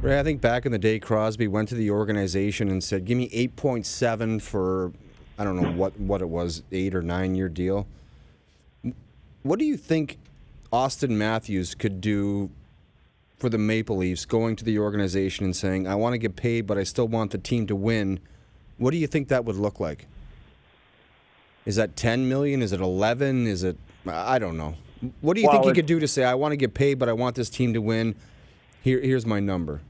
Ray, I think back in the day, Crosby went to the organization and said, give me 8.7 for, I don't know what it was, 8 or 9 year deal. What do you think Auston Matthews could do for the Maple Leafs, going to the organization and saying, I want to get paid, but I still want the team to win? What do you think that would look like? Is that 10 million? Is it 11? Is it, I don't know. What do you think he could do to say, I want to get paid, but I want this team to win? Here's my number.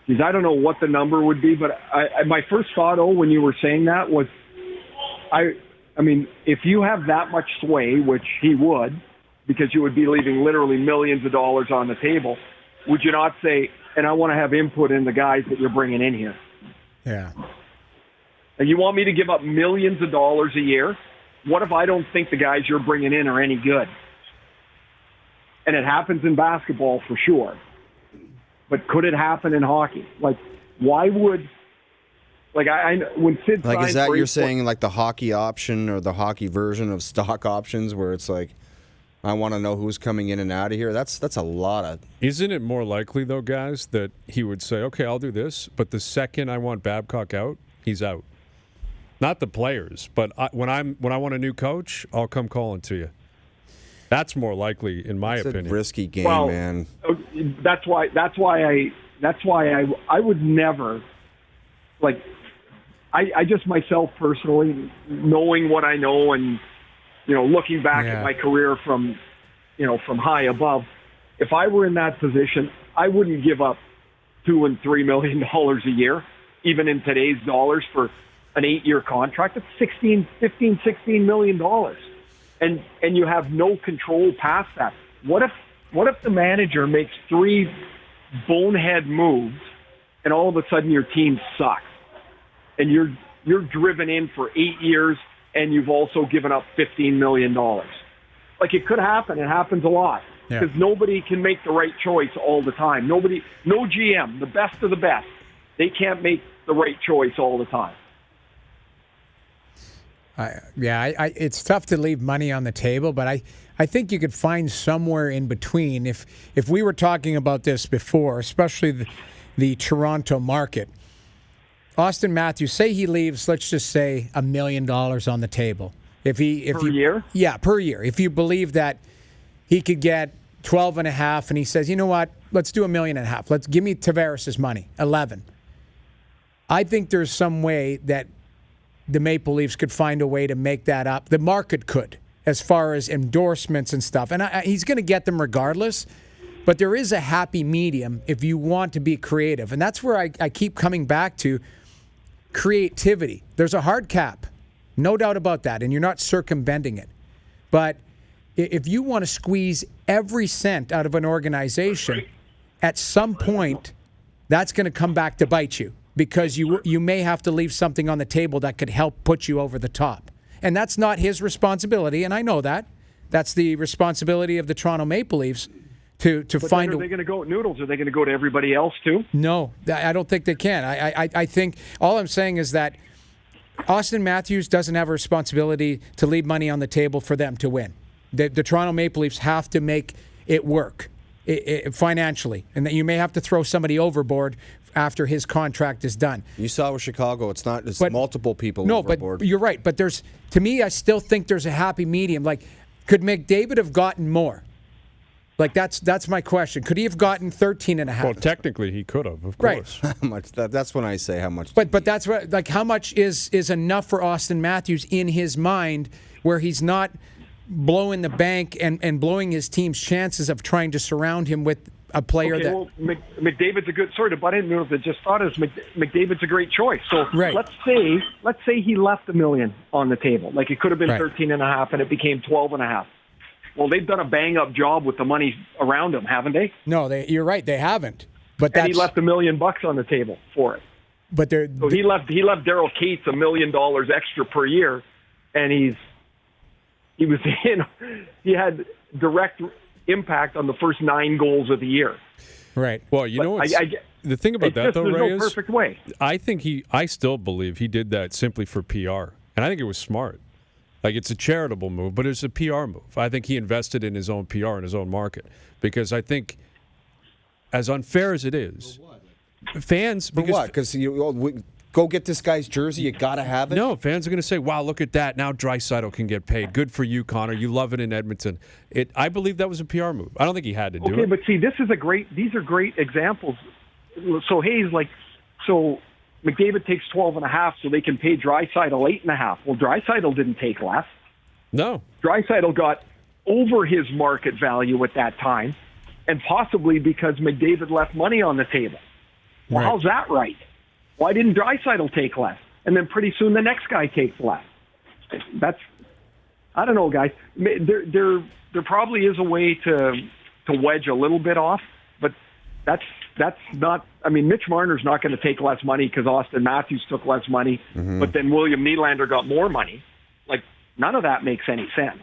Because I don't know what the number would be, but my first thought, when you were saying that was, I mean, if you have that much sway, which he would, because you would be leaving literally millions of dollars on the table, would you not say, and I want to have input in the guys that you're bringing in here? Yeah. And you want me to give up millions of dollars a year? What if I don't think the guys you're bringing in are any good? And it happens in basketball for sure. But could it happen in hockey? Like, why would... Like, when Sid like, signed is that for you're saying like the hockey option or the hockey version of stock options where it's like, I want to know who's coming in and out of here? That's a lot of... Isn't it more likely, though, guys, that he would say, okay, I'll do this, but the second I want Babcock out, he's out? Not the players, but when I want a new coach, I'll come calling to you. That's more likely, in my opinion. It's a risky game, man. That's why I would never, like, I just myself personally, knowing what I know and, you know, looking back at my career from high above, if I were in that position, I wouldn't give up $2 and $3 million a year, even in today's dollars, for an 8-year contract. It's $16 million. And you have no control past that. What if the manager makes 3 bonehead moves and all of a sudden your team sucks and you're driven in for 8 years and you've also given up $15 million? Like, it could happen. It happens a lot because nobody can make the right choice all the time. No GM, the best of the best, they can't make the right choice all the time. It's tough to leave money on the table, but I think you could find somewhere in between. If we were talking about this before, especially the Toronto market, Auston Matthews, say he leaves, let's just say $1 million on the table. Per year? Yeah, per year. If you believe that he could get 12.5 and he says, you know what, let's do $1.5 million. Let's give me Tavares' money, 11. I think there's some way that the Maple Leafs could find a way to make that up. The market could, as far as endorsements and stuff. And he's going to get them regardless. But there is a happy medium if you want to be creative. And that's where I keep coming back to creativity. There's a hard cap, no doubt about that, and you're not circumventing it. But if you want to squeeze every cent out of an organization, at some point, that's going to come back to bite you. Because you may have to leave something on the table that could help put you over the top. And that's not his responsibility, and I know that. That's the responsibility of the Toronto Maple Leafs to find... Are they going to go at Noodles? Are they going to go to everybody else too? No, I don't think they can. I think all I'm saying is that Auston Matthews doesn't have a responsibility to leave money on the table for them to win. The Toronto Maple Leafs have to make it work financially, and that you may have to throw somebody overboard after his contract is done. You saw with Chicago, it's multiple people overboard. But you're right. But to me, I still think there's a happy medium. Like, could McDavid have gotten more? Like, that's my question. Could he have gotten 13.5? Well, technically, he could have, of course. Right. How much? That's when I say how much. But that's what, like, how much is enough for Auston Matthews in his mind, where he's not blowing the bank and blowing his team's chances of trying to surround him with a player that... Well, McDavid's a good... Sorry to butt in, I just thought McDavid's a great choice. So right. let's say he left $1 million on the table. Like, it could have been 13.5 and it became 12.5. Well, they've done a bang-up job with the money around him, haven't they? No, you're right. They haven't. And he left $1 million on the table for it. But he left Daryl Cates $1 million extra per year, and he had direct impact on the first 9 goals of the year. Right. Well, you know what? The thing about that, though, Ray, is perfect way. I still believe he did that simply for PR, and I think it was smart. Like, it's a charitable move, but it's a PR move. I think he invested in his own PR and his own market, because I think as unfair as it is, fans For what? Because you go get this guy's jersey. You got to have it. No, fans are going to say, "Wow, look at that! Now Draisaitl can get paid. Good for you, Connor. You love it in Edmonton." I believe that was a PR move. I don't think he had to do it. Okay, but see, these are great examples. So Hayes, McDavid takes 12.5, so they can pay Draisaitl 8.5. Well, Draisaitl didn't take less. No, Draisaitl got over his market value at that time, and possibly because McDavid left money on the table. Well, how's that right? Why didn't Draisaitl take less? And then pretty soon the next guy takes less. I don't know, guys. There probably is a way to wedge a little bit off, but that's not. I mean, Mitch Marner's not going to take less money because Auston Matthews took less money, but then William Nylander got more money. Like, none of that makes any sense.